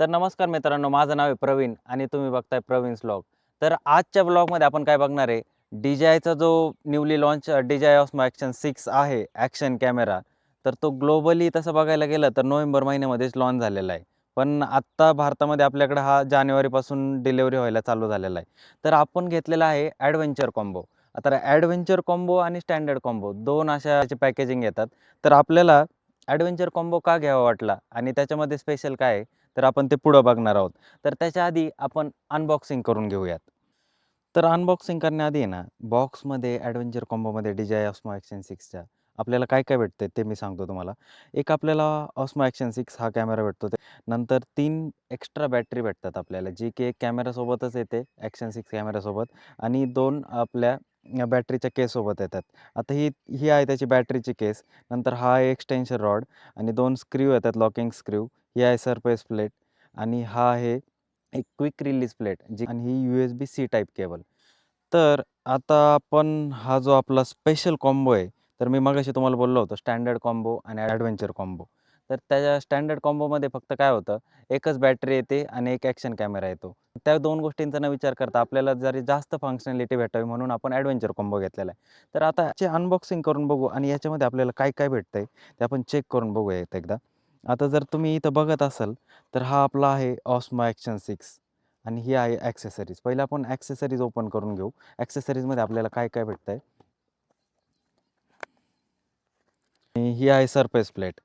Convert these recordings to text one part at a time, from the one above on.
तर नमस्कार मित्रांनो, माझं नाव आहे प्रवीण आणि तुम्ही बघताय प्रवीण्स व्लॉग. तर आजच्या व्लॉगमध्ये आपण काय बघणार आहे, DJIचा जो newly launch DJI Osmo Action 6 आहे ॲक्शन कॅमेरा. तर तो ग्लोबली तसं बघायला गेलं तर नोव्हेंबर महिन्यामध्येच लॉन्च झालेला आहे. पण आत्ता भारतामध्ये आपल्याकडे हा जानेवारीपासून डिलिव्हरी व्हायला चालू झालेला आहे. तर आपण घेतलेला आहे ॲडव्हेंचर कॉम्बो. आता ॲडव्हेंचर कॉम्बो आणि स्टँडर्ड कॉम्बो 2 अशा पॅकेजिंग येतात. तर आपल्याला ॲडव्हेंचर कॉम्बो का घ्यावा वाटला आणि त्याच्यामध्ये स्पेशल काय आहे? तर आपण ते पुढं बघणार आहोत. तर त्याच्या आधी आपण अनबॉक्सिंग करून घेऊयात. तर अनबॉक्सिंग करण्याआधी आहे ना, बॉक्समध्ये ॲडव्हेंचर कॉम्बोमध्ये DJI Osmo Action 6च्या आपल्याला काय-काय भेटतंय ते मी सांगतो तुम्हाला. एक आपल्याला Osmo Action 6 हा कॅमेरा भेटतो. नंतर 3 एक्स्ट्रा बॅटरी भेटतात आपल्याला, जी की एक कॅमेरासोबतच येते Action 6 कॅमेरासोबत आणि 2 आपल्या बॅटरीच्या केससोबत येतात. आता ही ही आहे त्याची बॅटरीची केस. नंतर हा आहे एक्सटेन्शन रॉड आणि 2 स्क्रू येतात लॉकिंग स्क्रू. ही आहे सरफेस प्लेट आणि हा आहे एक क्विक रिलीज प्लेट जी आणि ही USB-C टाइप केबल. तर आता आपण हा जो आपला स्पेशल कॉम्बो आहे, तर मी मगाशी तुम्हाला बोललो होतो स्टँडर्ड कॉम्बो आणि ॲडव्हेंचर कॉम्बो. तर त्या स्टँडर्ड कॉम्बोमध्ये फक्त काय होतं, एकच बॅटरी येते आणि एक ॲक्शन कॅमेरा येतो. त्या 2 गोष्टींचा न विचार करता आपल्याला जरी जास्त फंक्शनॅलिटी भेटावी म्हणून आपण ॲडव्हेंचर कॉम्बो घेतलेला आहे. तर आता याची अनबॉक्सिंग करून बघू आणि याच्यामध्ये आपल्याला काय-काय भेटतंय ते आपण चेक करून बघूयात एकदा. आता जर तुम्ही इथं बघत असाल, तर हा आपला आहे Osmo Action 6 आणि ही आहे ॲक्सेसरीज. पहिलं आपण ॲक्सेसरीज ओपन करून घेऊ. ॲक्सेसरीजमध्ये आपल्याला काय-काय भेटतंय. आणि ही आहे सरफेस प्लेट.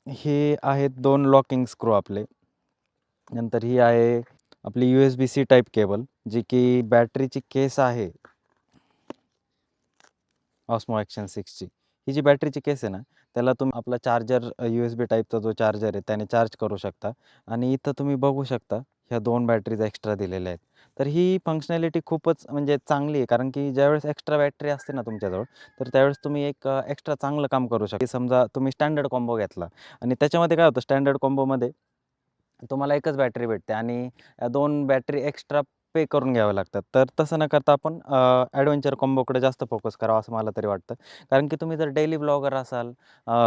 हे आहेत 2 लॉकिंग स्क्रू आपले. नंतर ही आहे आपली USB-C टाइप केबल, जी की बॅटरीची केस आहे Osmo Action 6ची. ही जी बॅटरीची केस आहे ना, त्याला तुम्ही आपला चार्जर USB टाइपचा जो चार्जर आहे त्याने चार्ज करू शकता आणि इथं तुम्ही बघू शकता ह्या 2 बॅटरीज एक्स्ट्रा दिलेल्या आहेत. तर ही फंक्शनॅलिटी खूपच म्हणजे चांगली आहे कारण की ज्यावेळेस एक्स्ट्रा बॅटरी असते ना तुमच्याजवळ, तर त्यावेळेस तुम्ही एक एक्स्ट्रा चांगलं काम करू शकता. समजा तुम्ही स्टँडर्ड कॉम्बो घेतला आणि त्याच्यामध्ये काय होतं स्टँडर्ड कॉम्बोमध्ये तुम्हाला एकच बॅटरी भेटते आणि 2 बॅटरी एक्स्ट्रा पे करून घ्याव्या लागतात. तर तसं न करता आपण ॲडव्हेंचर कॉम्बोकडे जास्त फोकस करावा असं मला तरी वाटतं. कारण की तुम्ही जर डेली ब्लॉगर असाल,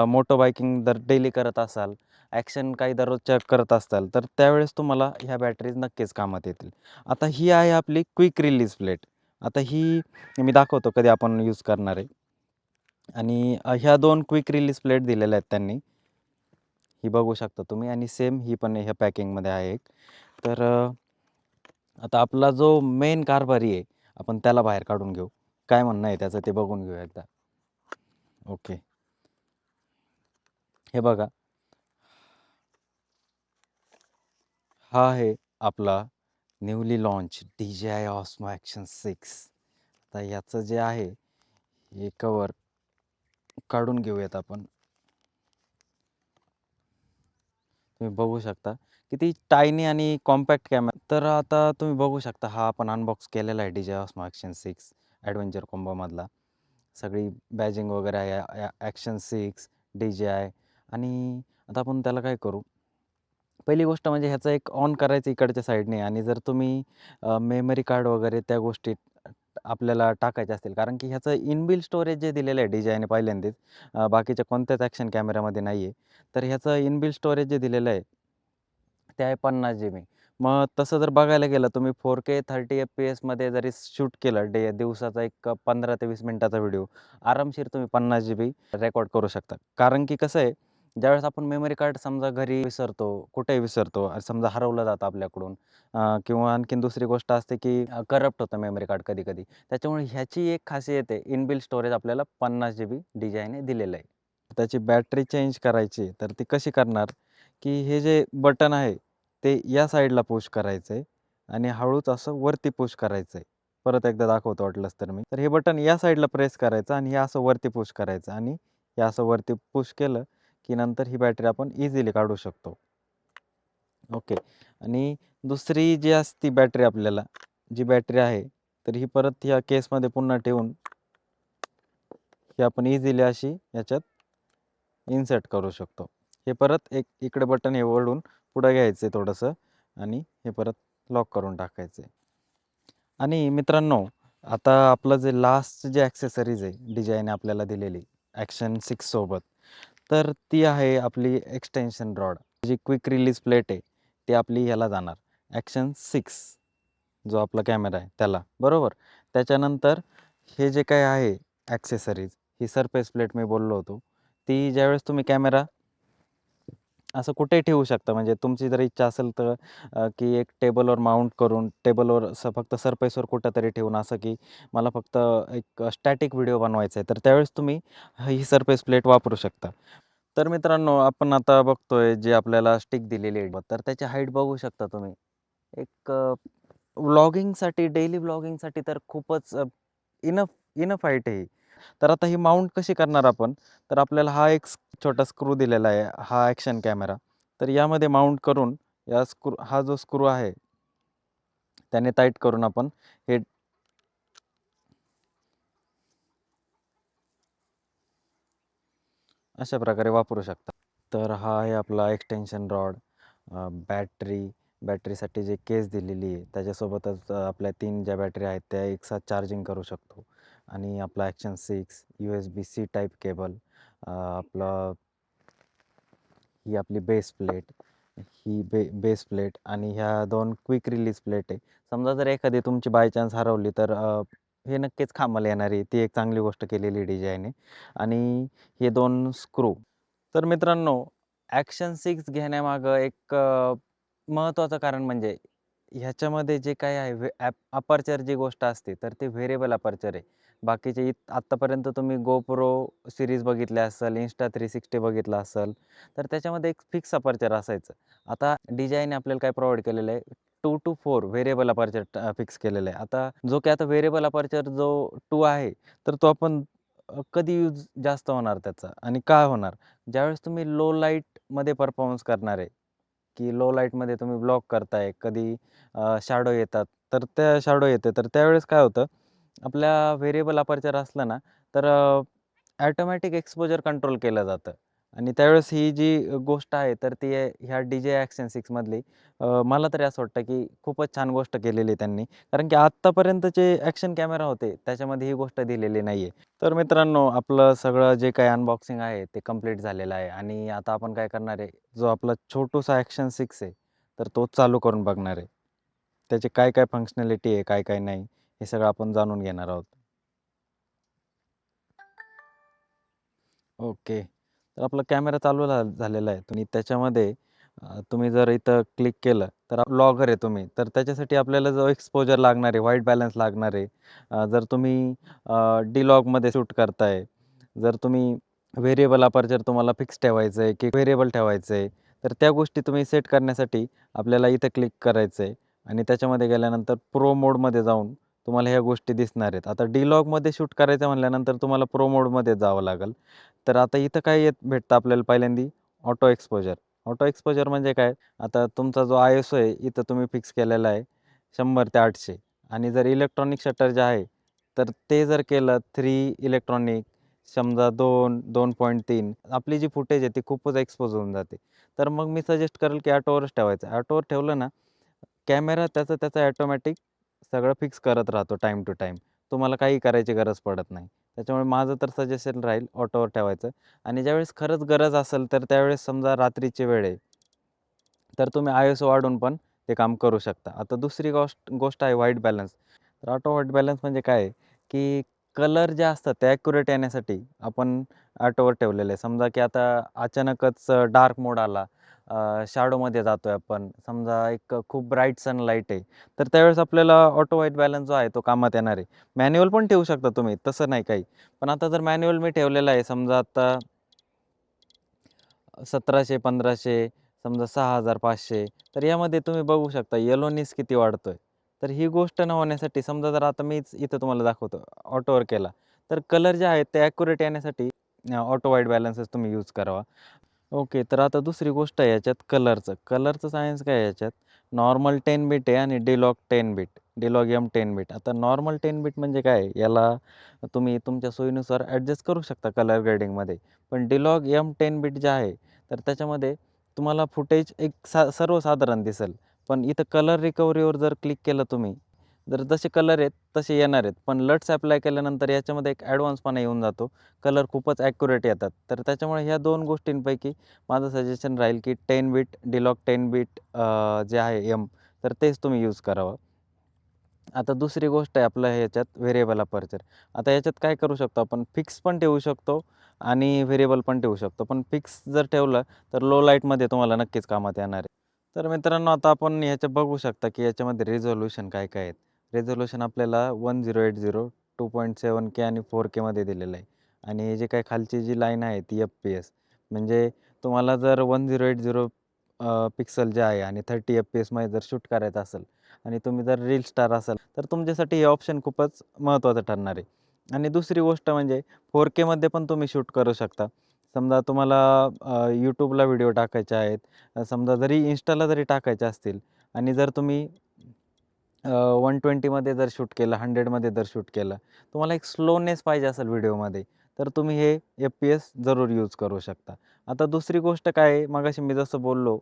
मोटो बायकिंग जर डेली करत असाल, ॲक्शन काही दररोजच्या करत असाल, तर त्यावेळेस तुम्हाला ह्या बॅटरीज नक्कीच कामात येतील. आता ही आहे आपली क्विक रिलीज प्लेट. आता ही मी दाखवतो कधी आपण यूज करणार आहे आणि ह्या 2 क्विक रिलीज प्लेट दिलेल्या आहेत त्यांनी. ही बघू शकता तुम्ही आणि सेम ही पण ह्या पॅकिंगमध्ये आहे एक. तर आता आपला जो मेन कारभारी आहे, आपण त्याला बाहेर काढून घेऊ. काय म्हणणं आहे त्याचं ते बघून घेऊया एकदा. ओके. हे बघा, हा आहे आपला newly launch DJI Osmo Action 6. आता याचं जे आहे, हे कव्हर काढून घेऊयात आपण. तुम्ही बघू शकता किती टायनी आणि कॉम्पॅक्ट कॅमेरा. तर आता तुम्ही बघू शकता हा आपण अनबॉक्स केलेला आहे DJI Osmo Action 6 ॲडव्हेंचर कॉम्बोमधला. सगळी बॅजिंग वगैरे आहे ॲक्शन 6, DJI आणि आता आपण त्याला काय करू, पहिली गोष्ट म्हणजे ह्याचं एक ऑन करायचं इकडच्या साईडने आणि जर तुम्ही मेमरी कार्ड वगैरे त्या गोष्टी आपल्याला टाकायच्या असतील कारण की ह्याचं इनबिल्ट स्टोरेज जे दिलेलं आहे DJIने पहिल्यांदाच बाकीच्या कोणत्याच ॲक्शन कॅमेरामध्ये नाही आहे. तर ह्याचं इनबिल्ट स्टोरेज जे दिलेलं आहे ते आहे 50 GB. मग तसं जर बघायला गेलं तुम्ही 4K 30 FPSमध्ये जरी शूट केलं दिवसाचा एक 15 ते 20 मिनिटाचा व्हिडिओ, आरामशीर तुम्ही 50 GB रेकॉर्ड करू शकता. कारण की कसं आहे, ज्यावेळेस आपण मेमरी कार्ड समजा घरी विसरतो, कुठेही विसरतो, समजा हरवलं जातं आपल्याकडून किंवा आणखीन दुसरी गोष्ट असते की करप्ट होतं मेमरी कार्ड कधी-कधी. त्याच्यामुळे ह्याची एक खासियत आहे, इनबिल्ट स्टोरेज आपल्याला 50 GB DJIने दिलेलं आहे. त्याची बॅटरी चेंज करायची तर ती कशी करणार, की हे जे बटन आहे ते या साईडला पुश करायचं आहे आणि हळूच असं वरती पुश करायचं आहे. परत एकदा दाखवतो वाटलंच तर मी. तर हे बटन या साईडला प्रेस करायचं आणि हे असं वरती पुश करायचं आणि हे असं वरती पुश केलं, की नंतर ही बॅटरी आपण इझिली काढू शकतो. ओके. आणि दुसरी जी असती बॅटरी आपल्याला, जी बॅटरी आहे, तर ही परत या केसमध्ये पुन्हा ठेवून ही आपण इझिली अशी याच्यात इन्सर्ट करू शकतो. हे परत एक इकडे बटन हे ओढून पुढं घ्यायचं आहे थोडंसं आणि हे परत लॉक करून टाकायचं आहे. आणि मित्रांनो, आता आपलं जे लास्ट जे ॲक्सेसरीज आहे DJIने आपल्याला दिलेली ॲक्शन 6 सोबत, तर ती आहे आपली एक्सटेन्शन रॉड. जी क्विक रिलीज प्लेट आहे, ती आपली ह्याला जाणार ॲक्शन 6 जो आपला कॅमेरा आहे त्याला, बरोबर. त्याच्यानंतर हे जे काही आहे ॲक्सेसरीज, ही सरफेस प्लेट मी बोललो होतो, ती ज्यावेळेस तुम्ही कॅमेरा असं कुठेही ठेवू शकता. म्हणजे तुमची जर इच्छा असेल तर की एक टेबलवर माउंट करून टेबलवर असं फक्त सरफेसवर कुठेतरी ठेवून असं की मला फक्त एक स्टॅटिक व्हिडिओ बनवायचा आहे, तर त्यावेळेस तुम्ही ही सरफेस प्लेट वापरू शकता. तर मित्रांनो, आपण आता बघतोय जे आपल्याला स्टिक दिलेली आहे, तर त्याची हाईट बघू शकता तुम्ही. एक व्लॉगिंगसाठी, डेली व्लॉगिंगसाठी तर खूपच इनफ इनफ हाईट आहे ही. तर आता ही माउंट कशी करणार आपण? तर आपल्याला हा एक छोटा स्क्रू दिलेला आहे, हा ॲक्शन कॅमेरा. तर यामध्ये माउंट करून हा जो स्क्रू आहे, त्याने टाईट करून आपण हे अशा प्रकारे वापरू शकता. तर हा आहे आपला एक्सटेन्शन रॉड, बॅटरीसाठी जे केस दिलेली आहे, त्याच्यासोबतच आपल्या 3 ज्या बॅटरी आहेत त्या एकसाथ चार्जिंग करू शकतो आणि आपला ॲक्शन 6, USB-C टाईप केबल, आपलं ही आपली बेस प्लेट, ही बेस प्लेट आणि ह्या 2 क्विक रिलीज प्लेट आहे. समजा जर एखादी तुमची बाय चान्स हरवली तर हे नक्कीच कामाला येणार आहे. ती एक चांगली गोष्ट केलेली आहे आणि हे 2 स्क्रू. तर मित्रांनो, ॲक्शन 6 घेण्यामागं एक महत्त्वाचं कारण म्हणजे ह्याच्यामध्ये जे काही आहे अपर्चर जी गोष्ट असते, तर ते व्हेरिएबल अपर्चर आहे. बाकीचे आत्तापर्यंत तुम्ही GoPro सीरीज बघितल्या असेल, Insta360 बघितला असेल, तर त्याच्यामध्ये एक फिक्स अपर्चर असायचं. आता DJIने आपल्याला काय प्रोव्हाईड केलेलं आहे, 2 to 4 व्हेरिएबल अपर्चर फिक्स केलेलं आहे. आता व्हेरिएबल अपर्चर जो 2 आहे, तर तो आपण कधी यूज जास्त होणार त्याचा आणि काय होणार? ज्यावेळेस तुम्ही लो लाईटमध्ये परफॉर्मन्स करणार आहे, की लो लाईटमध्ये तुम्ही ब्लॉग करताय, कधी शॅडो येतात, तर त्या शॅडो येते, तर त्यावेळेस काय होतं, आपल्या व्हेरिएबल अपर्चर असलं ना, तर ऑटोमॅटिक एक्सपोजर कंट्रोल केलं जातं आणि त्यावेळेस ही जी गोष्ट आहे, तर ती ह्या DJI ॲक्शन 6 मधली मला तरी असं वाटतं, की खूपच छान गोष्ट केलेली आहे त्यांनी. कारण की आत्तापर्यंतचे ॲक्शन कॅमेरा होते, त्याच्यामध्ये ही गोष्ट दिलेली नाही आहे. तर मित्रांनो, आपलं सगळं जे काही अनबॉक्सिंग आहे ते कंप्लीट झालेलं आहे आणि आता आपण काय करणार आहे, जो आपला छोटूसा ॲक्शन 6 आहे, तर तो चालू करून बघणार आहे. त्याची काय काय फंक्शनॅलिटी आहे, काय काय नाही, हे सगळं आपण जाणून घेणार आहोत. ओके. तर आपला कॅमेरा चालू झालेला आहे आणि त्याच्यामध्ये तुम्ही जर इथं क्लिक केलं, तर व्लॉगर आहे तुम्ही, तर त्याच्यासाठी आपल्याला जो एक्सपोजर लागणार आहे, व्हाईट बॅलन्स लागणार आहे. जर तुम्ही डी-लॉगमध्ये शूट करताय, जर तुम्ही व्हेरिएबल अपर्चर तुम्हाला फिक्स ठेवायचं आहे की व्हेरिएबल ठेवायचं आहे, तर त्या गोष्टी तुम्ही सेट करण्यासाठी आपल्याला इथं क्लिक करायचं आहे आणि त्याच्यामध्ये गेल्यानंतर प्रो मोडमध्ये जाऊन तुम्हाला ह्या गोष्टी दिसणार आहेत. आता डी-लॉगमध्ये शूट करायचं म्हणल्यानंतर तुम्हाला प्रो मोडमध्ये जावं लागेल. तर आता इथं काय भेटतं आपल्याला पहिल्यांदी ऑटो एक्सपोजर. ऑटो एक्सपोजर म्हणजे काय? आता तुमचा जो ISO आहे इथं तुम्ही फिक्स केलेला आहे 100 ते 800 आणि जर इलेक्ट्रॉनिक शटर जे आहे, तर ते जर केलं 3 इलेक्ट्रॉनिक समजा 2, 2.3 आपली जी फुटेज आहे ती खूपच एक्सपोज होऊन जाते. तर मग मी सजेस्ट करेल की ऑटोवरच ठेवायचं. ऑटोवर ठेवलं ना, कॅमेरा त्याचं ऑटोमॅटिक सगळं फिक्स करत राहतो टाईम टू टाईम. तुम्हाला काही करायची गरज पडत नाही. त्याच्यामुळे माझं तर सजेशन राहील ऑटोवर ठेवायचं आणि ज्यावेळेस खरंच गरज असेल, तर त्यावेळेस समजा रात्रीची वेळ आहे, तर तुम्ही ISO वाढवून पण ते काम करू शकता. आता दुसरी गोष्ट आहे व्हाईट बॅलन्स. तर ऑटो व्हाईट बॅलन्स म्हणजे काय आहे, की कलर जे असतात ते ॲक्युरेट येण्यासाठी आपण ऑटोवर ठेवलेलं आहे. समजा की आता अचानकच डार्क मोड आला, शॅडोमध्ये जातोय आपण, समजा एक खूप ब्राईट सनलाईट आहे, तर त्यावेळेस आपल्याला ऑटो व्हाईट बॅलन्स जो आहे तो कामात येणार आहे. मॅन्युअल पण ठेवू शकता तुम्ही, तसं नाही काही. पण आता जर मॅन्युअल मी ठेवलेला आहे, समजा आता 1700-1500 समजा 6500 तर यामध्ये तुम्ही बघू शकता येलोनेस किती वाढतोय. तर ही गोष्ट न होण्यासाठी समजा जर आता मीच इथं तुम्हाला दाखवतो ऑटोवर केला, तर कलर जे आहेत ते ॲक्युरेट येण्यासाठी ऑटो व्हाईट बॅलन्सच तुम्ही यूज करावा. ओके. तर आता दुसरी गोष्ट आहे याच्यात कलरचं. कलरचं सायन्स काय आहे याच्यात? नॉर्मल 10 बिट आहे आणि D log 10 bit. D log M 10 bit. आता नॉर्मल 10 बिट म्हणजे काय आहे? याला तुम्ही तुमच्या सोयीनुसार ॲडजस्ट करू शकता कलर ग्रेडिंगमध्ये. पण डिलॉग एम 10 बिट जे आहे, तर त्याच्यामध्ये तुम्हाला फुटेज एक सर्वसाधारण दिसेल. पण इथं कलर रिकव्हरीवर जर क्लिक केलं तुम्ही, जर जसे कलर आहेत तसे येणार आहेत. पण लट्स ॲप्लाय केल्यानंतर याच्यामध्ये एक ॲडव्हान्सपणा येऊन जातो. कलर खूपच ॲक्युरेट येतात. तर त्याच्यामुळे ह्या 2 गोष्टींपैकी माझं सजेशन राहील, की 10 बीट डिलॉग 10 बीट जे आहे तर तेच तुम्ही यूज करावं. आता दुसरी गोष्ट आहे आपलं ह्याच्यात व्हेरिएबल अपर्चर. आता याच्यात काय करू शकतो आपण फिक्स पण ठेवू शकतो आणि व्हेरिएबल पण ठेवू शकतो. पण फिक्स जर ठेवलं तर लो लाईटमध्ये तुम्हाला नक्कीच कामात येणार आहे. तर मित्रांनो आता आपण ह्याच्यात बघू शकता, की याच्यामध्ये रिझोल्यूशन काय-काय आहेत. रिझोल्यूशन आपल्याला 1080, 2.7K आणि 4Kमध्ये दिलेलं आहे. आणि जे काही खालची जी लाईन आहे ती FPS. म्हणजे तुम्हाला जर 1080 पिक्सल जे आहे आणि 30 FPSमध्ये जर शूट करायचं असेल आणि तुम्ही जर रील स्टार असाल, तर तुमच्यासाठी हे ऑप्शन खूपच महत्त्वाचं ठरणार आहे. आणि दुसरी गोष्ट म्हणजे 4Kमध्ये पण तुम्ही शूट करू शकता. समजा तुम्हाला YouTubeला व्हिडिओ टाकायचे आहेत, समजा जरी Instaला जरी टाकायचे असतील आणि जर तुम्ही 120मध्ये जर शूट केलं, 100मध्ये जर शूट केलं, तुम्हाला एक स्लोनेस पाहिजे असेल व्हिडिओमध्ये, तर तुम्ही हे FPS जरूर यूज करू शकता. आता दुसरी गोष्ट काय आहे, मगाशी मी जसं बोललो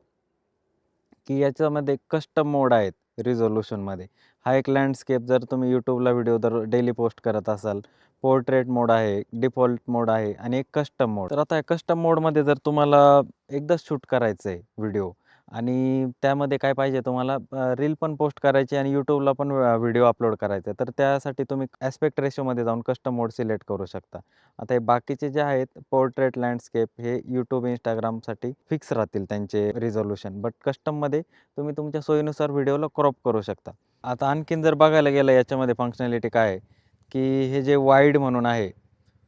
की याच्यामध्ये कस्टम मोड आहेत रिझोल्यूशनमध्ये. हा एक लँडस्केप जर तुम्ही YouTubeला व्हिडिओ जर डेली पोस्ट करत असाल, पोर्ट्रेट मोड आहे, डिफॉल्ट मोड आहे आणि एक कस्टम मोड. तर आता कस्टम मोडमध्ये जर तुम्हाला एकदाच शूट करायचं आहे व्हिडिओ आणि त्यामध्ये काय पाहिजे तुम्हाला रील पण पोस्ट करायची आणि YouTubeला पण व्हिडिओ अपलोड करायचा आहे. तर त्यासाठी तुम्ही ॲस्पेक्ट रेशोमध्ये जाऊन कस्टम मोड सिलेक्ट करू शकता. आता हे बाकीचे जे आहेत पोर्ट्रेट, लँडस्केप हे YouTube, Instagramसाठी फिक्स राहतील त्यांचे रिझोल्यूशन. बट कस्टममध्ये तुम्ही तुमच्या सोयीनुसार व्हिडिओला क्रॉप करू शकता. आता आणखीन जर बघायला गेलं याच्यामध्ये फंक्शनॅलिटी काय आहे, की हे जे वाईड म्हणून आहे,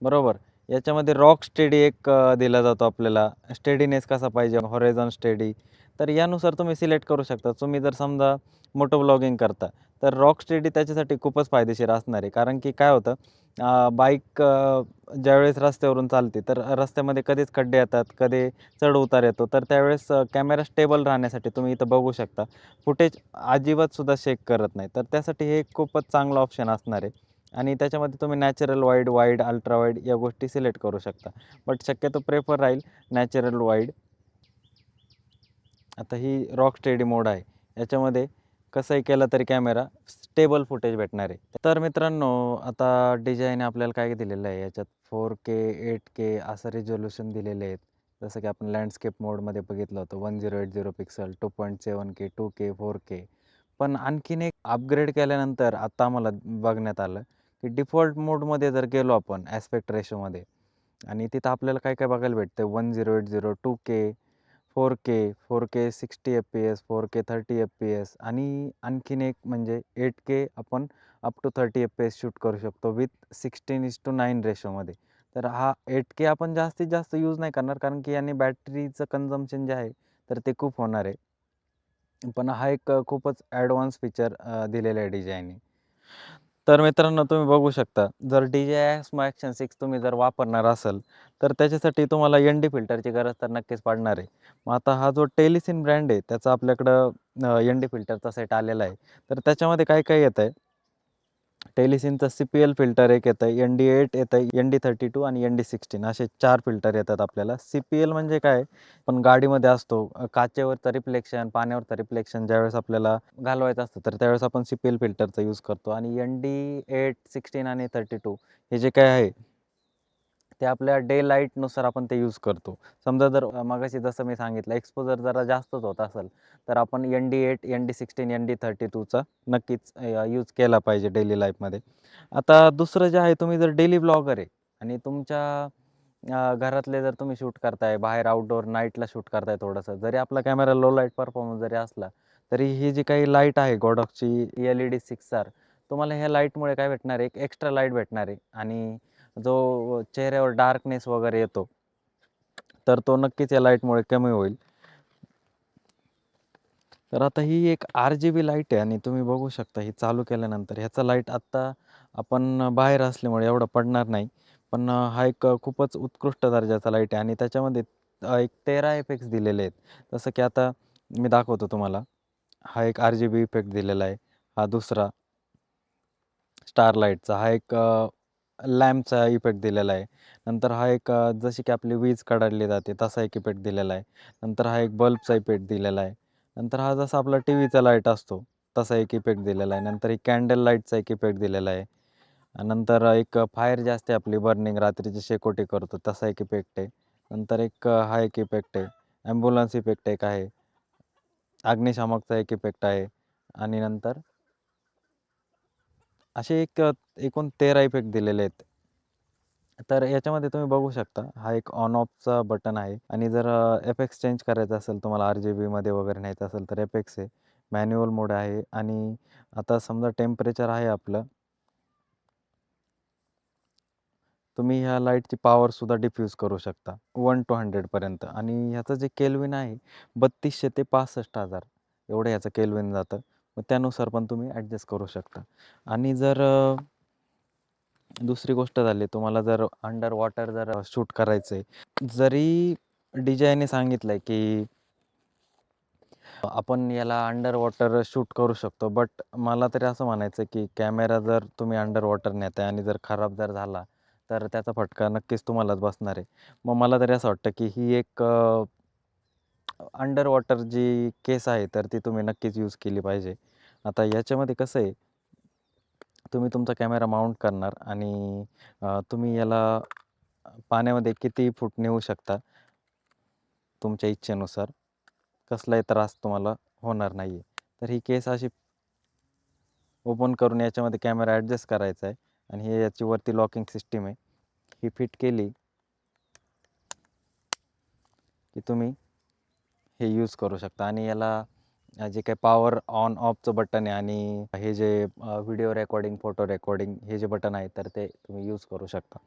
बरोबर? याच्यामध्ये रॉक स्टेडी एक दिला जातो आपल्याला. स्टेडीनेस कसा पाहिजे, हॉरिझॉन स्टेडी. तर यानुसार तुम्ही सिलेक्ट करू शकता. तुम्ही जर समजा मोटो व्लॉगिंग करता, तर रॉक स्टेडी त्याच्यासाठी खूपच फायदेशीर असणार आहे. कारण की काय होतं बाईक ज्यावेळेस रस्त्यावरून चालते, तर रस्त्यामध्ये कधीच खड्डे येतात, कधी चढ-उतार येतो. तर त्यावेळेस कॅमेरा स्टेबल राहण्यासाठी तुम्ही इथं बघू शकता, फुटेज अजिबात सुद्धा शेक करत नाही. तर त्यासाठी हे खूपच चांगलं ऑप्शन असणार आहे. आणि त्याच्यामध्ये तुम्ही natural wide, wide, ultra wide या गोष्टी सिलेक्ट करू शकता. बट शक्यतो प्रेफर राहील नॅचरल वाईड. आता ही रॉक स्टेडी मोड आहे. याच्यामध्ये कसंही केलं तरी कॅमेरा स्टेबल फुटेज भेटणार आहे. तर मित्रांनो आता DJIने आपल्याला काय दिलेलं आहे याच्यात 4K, 8K असं रिझोल्यूशन दिलेले आहेत. जसं की आपण लँडस्केप मोडमध्ये बघितलं होतं 1080 पिक्सल, 2.7K, 2K, 4K. पण आणखीन एक अपग्रेड केल्यानंतर आता आम्हाला बघण्यात आलं, की डिफॉल्ट मोडमध्ये जर गेलो आपण ॲस्पेक्ट रेशोमध्ये आणि तिथं आपल्याला काय-काय बघायला भेटतं 1080, 2K, 4K 60 FPS, 4K 30 FPS आणि आणखीन एक म्हणजे 8K आपण अप टू 30 FPS शूट करू शकतो विथ 16:9 रेशोमध्ये. तर हा 8K आपण जास्तीत जास्त यूज नाही करणार कारण की याने बॅटरीचं कन्झम्पशन जे आहे तर ते खूप होणार आहे. पण हा एक खूपच ॲडव्हान्स फीचर दिलेला आहे DJIने. तर मित्रांनो तुम्ही बघू शकता, जर DJI Osmo Action 6 तुम्ही जर वापरणार असाल, तर त्याच्यासाठी तुम्हाला ND फिल्टरची गरज तर नक्कीच पडणार आहे. मग आता हा जो टेलिसिन ब्रँड आहे, त्याचा आपल्याकडं ND फिल्टरचा सेट आलेला आहे. तर त्याच्यामध्ये काय-काय येतंय, टेलिसिनचं CPL फिल्टर एक येतं, ND8 येतं, ND32 आणि ND16 असे 4 फिल्टर येतात आपल्याला. CPL म्हणजे काय पण गाडीमध्ये असतो. काचेवरचं रिफ्लेक्शन, पाण्यावरचं रिफ्लेक्शन ज्यावेळेस आपल्याला घालवायचं असतं, तर त्यावेळेस आपण CPL फिल्टरचा यूज करतो आणि ND8, 16 आणि 32 हे जे काही आहे, ते आपल्या डे लाईटनुसार आपण ते यूज करतो. समजा जर मगाशी जसं मी सांगितलं एक्सपोजर जरा जास्तच होत असेल, तर आपण ND8, ND16, ND32चा नक्कीच यूज केला पाहिजे डेली लाईफमध्ये. आता दुसरं जे आहे तुम्ही जर डेली ब्लॉगर आहे आणि तुमच्या घरातले जर तुम्ही शूट करताय, बाहेर आउटडोअर नाईटला शूट करताय थोडंसं, जरी आपला कॅमेरा लो लाईट परफॉर्मन्स जरी असला, तरी ही जी काही लाईट आहे Godocची LED 6R तुम्हाला ह्या लाईटमुळे काय भेटणार आहे, एक एक्स्ट्रा लाईट भेटणार आहे आणि जो चेहऱ्यावर डार्कनेस वगैरे येतो, तर तो नक्कीच या लाईटमुळे कमी होईल. तर आता ही एक RGB लाईट आहे आणि तुम्ही बघू शकता ही चालू केल्यानंतर ह्याचा लाईट आत्ता आपण बाहेर असल्यामुळे एवढा पडणार नाही. पण हा एक खूपच उत्कृष्ट दर्जाचा लाईट आहे आणि त्याच्यामध्ये एक 13 इफेक्ट्स दिलेले आहेत. जसं की आता मी दाखवतो तुम्हाला. हा एक RGB इफेक्ट दिलेला आहे. हा दुसरा स्टारलाईटचा, हा एक लॅम्पचा इफेक्ट दिलेला आहे. नंतर हा एक जशी की आपली वीज कडाडली जाते तसा एक इफेक्ट दिलेला आहे. नंतर हा एक बल्बचा इफेक्ट दिलेला आहे. नंतर हा जसा आपला टीव्हीचा लाईट असतो तसा एक इफेक्ट दिलेला आहे. नंतर एक कॅन्डल लाईटचा एक इफेक्ट दिलेला आहे. नंतर एक फायर जी असते आपली बर्निंग रात्रीची शेकोटी करतो तसा एक इफेक्ट आहे. नंतर एक हा एक इफेक्ट आहे. ॲम्ब्युलन्स इफेक्ट एक आहे. अग्निशामकचा एक इफेक्ट आहे आणि नंतर असे एक एकूण 13 इफेक्ट दिलेले आहेत. तर याच्यामध्ये तुम्ही बघू शकता हा एक ऑन ऑफचा बटन आहे आणि जर एफेक्ट्स चेंज करायचा असेल तुम्हाला आर-जी-बीमध्ये वगैरे न्यायचं असेल तर एफेक्ट्स आहे. मॅन्युअल मोड आहे आणि आता समजा टेम्परेचर आहे आपलं. तुम्ही ह्या लाईटची पॉवरसुद्धा डिफ्यूज करू शकता 1 to 100 पर्यंत आणि ह्याचं जे केल्विन आहे 3200 ते 65,000 एवढं ह्याचं केल्विन जातं. मग त्यानुसार पण तुम्ही ॲडजस्ट करू शकता आणि जर दुसरी गोष्ट झाली तुम्हाला जर अंडर वॉटर जर शूट करायचं आहे, जरी डी-जे-आयने सांगितलं आहे की आपण याला अंडर वॉटर शूट करू शकतो. बट मला तरी असं म्हणायचं आहे की कॅमेरा जर तुम्ही अंडर वॉटर नेताय आणि जर खराब जर झाला, तर त्याचा फटका नक्कीच तुम्हालाच बसणार आहे. मग मला तरी असं वाटतं की ही एक अंडर वॉटर जी केस आहे, तर ती तुम्ही नक्कीच यूज केली पाहिजे. आता याच्यामध्ये कसं आहे, तुम्ही तुमचा कॅमेरा माउंट करणार आणि तुम्ही याला पाण्यामध्ये किती फूट नेऊ शकता तुमच्या इच्छेनुसार. कसलाही त्रास तुम्हाला होणार नाही आहे. तर ही केस अशी ओपन करून याच्यामध्ये कॅमेरा ॲडजस्ट करायचा आहे आणि हे याची वरती लॉकिंग सिस्टीम आहे. ही फिट केली की तुम्ही हे यूज करू शकता आणि याला जे काही पॉवर ऑन ऑफचं बटन आहे आणि हे जे व्हिडिओ रेकॉर्डिंग, फोटो रेकॉर्डिंग हे जे बटन आहे, तर ते तुम्ही यूज करू शकता.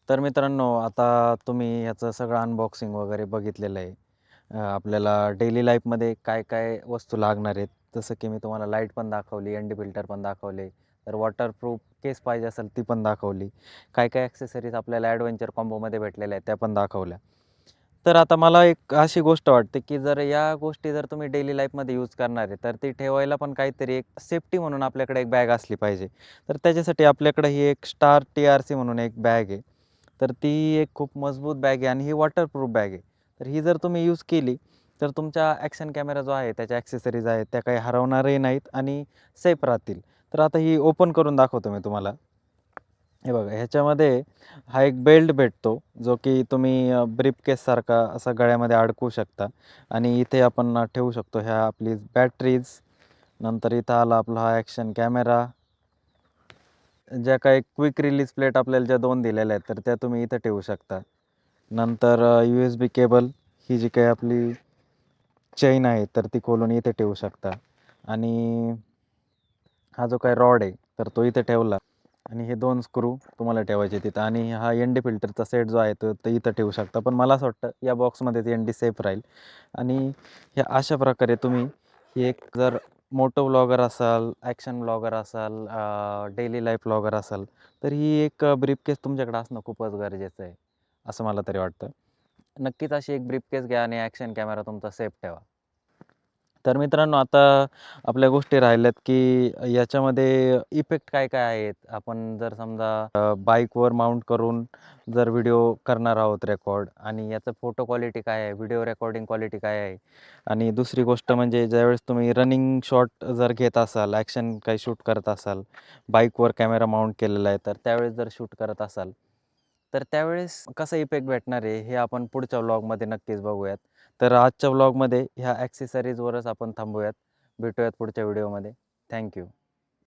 तर मित्रांनो, आता तुम्ही ह्याचं सगळं अनबॉक्सिंग वगैरे बघितलेलं आहे. आपल्याला डेली लाईफमध्ये काय-काय वस्तू लागणार आहेत, जसं की मी तुम्हाला लाईट पण दाखवली, एन-डी फिल्टर पण दाखवले, तर वॉटरप्रूफ केस पाहिजे असेल ती पण दाखवली. काय-काय ॲक्सेसरीज आपल्याला ॲडव्हेंचर कॉम्बोमध्ये भेटलेल्या आहेत त्या पण दाखवल्या. तर आता मला एक अशी गोष्ट वाटते, की जर या गोष्टी जर तुम्ही डेली लाईफमध्ये यूज करणार आहे, तर ती ठेवायला पण काहीतरी एक सेफ्टी म्हणून आपल्याकडे एक बॅग असली पाहिजे. तर त्याच्यासाठी आपल्याकडे ही एक स्टार टी-आर-सी म्हणून एक बॅग आहे. तर ती एक खूप मजबूत बॅग आहे आणि ही वॉटरप्रूफ बॅग आहे. तर ही जर तुम्ही यूज केली, तर तुमचा ॲक्शन कॅमेरा जो आहे, त्याच्या ॲक्सेसरीज आहेत, त्या काही हरवणारही नाहीत आणि सेफ राहतील. तर आता ही ओपन करून दाखवतो मी तुम्हाला. हे बघा ह्याच्यामध्ये हा एक बेल्ट भेटतो, जो की तुम्ही ब्रीफकेससारखा असा गळ्यामध्ये अडकवू शकता आणि इथे आपण ठेवू शकतो ह्या आपली बॅटरीज. नंतर इथं आला आपला हा ॲक्शन कॅमेरा. ज्या काही क्विक रिलीज प्लेट आपल्याला ज्या 2 दिलेल्या आहेत, तर त्या तुम्ही इथं ठेवू शकता. नंतर USB केबल ही जी काही आपली चेन आहे, तर ती खोलून इथे ठेवू शकता आणि हा जो काही रॉड आहे, तर तो इथे ठेवला आणि हे 2 स्क्रू तुम्हाला ठेवायचे तिथं आणि हा एन-डी फिल्टरचा सेट जो आहे, तो इथं ठेवू शकता. पण मला असं वाटतं या बॉक्समध्येच एन-डी सेफ राहील आणि ह्या अशा प्रकारे तुम्ही ही एक जर मोटो व्लॉगर असाल, ॲक्शन व्लॉगर असाल, डेली लाईफ व्लॉगर असाल, तर ही एक ब्रीफकेस तुमच्याकडे असणं खूपच गरजेचं आहे, असं मला तरी वाटतं. नक्कीच अशी एक ब्रीफकेस घ्या आणि ॲक्शन कॅमेरा तुमचा सेफ ठेवा. तर मित्रांनो, आता आपल्या गोष्टी राहिल्यात, की याच्यामध्ये इफेक्ट काय-काय आहेत. आपण जर समजा बाईकवर माउंट करून जर व्हिडिओ करणार आहोत रेकॉर्ड आणि याचं फोटो क्वालिटी काय आहे, व्हिडिओ रेकॉर्डिंग क्वालिटी काय आहे आणि दुसरी गोष्ट म्हणजे ज्यावेळेस तुम्ही रनिंग शॉट जर घेत असाल, ॲक्शन काही शूट करत असाल, बाईकवर कॅमेरा माउंट केलेला आहे, तर त्यावेळेस जर शूट करत असाल, तर त्यावेळेस कसा इफेक्ट भेटणार आहे, हे आपण पुढच्या व्लॉगमध्ये नक्कीच बघूयात. तर आजच्या व्लॉगमध्ये ह्या ॲक्सेसरीजवरच आपण थांबूयात. भेटूयात पुढच्या व्हिडिओमध्ये. Thank you.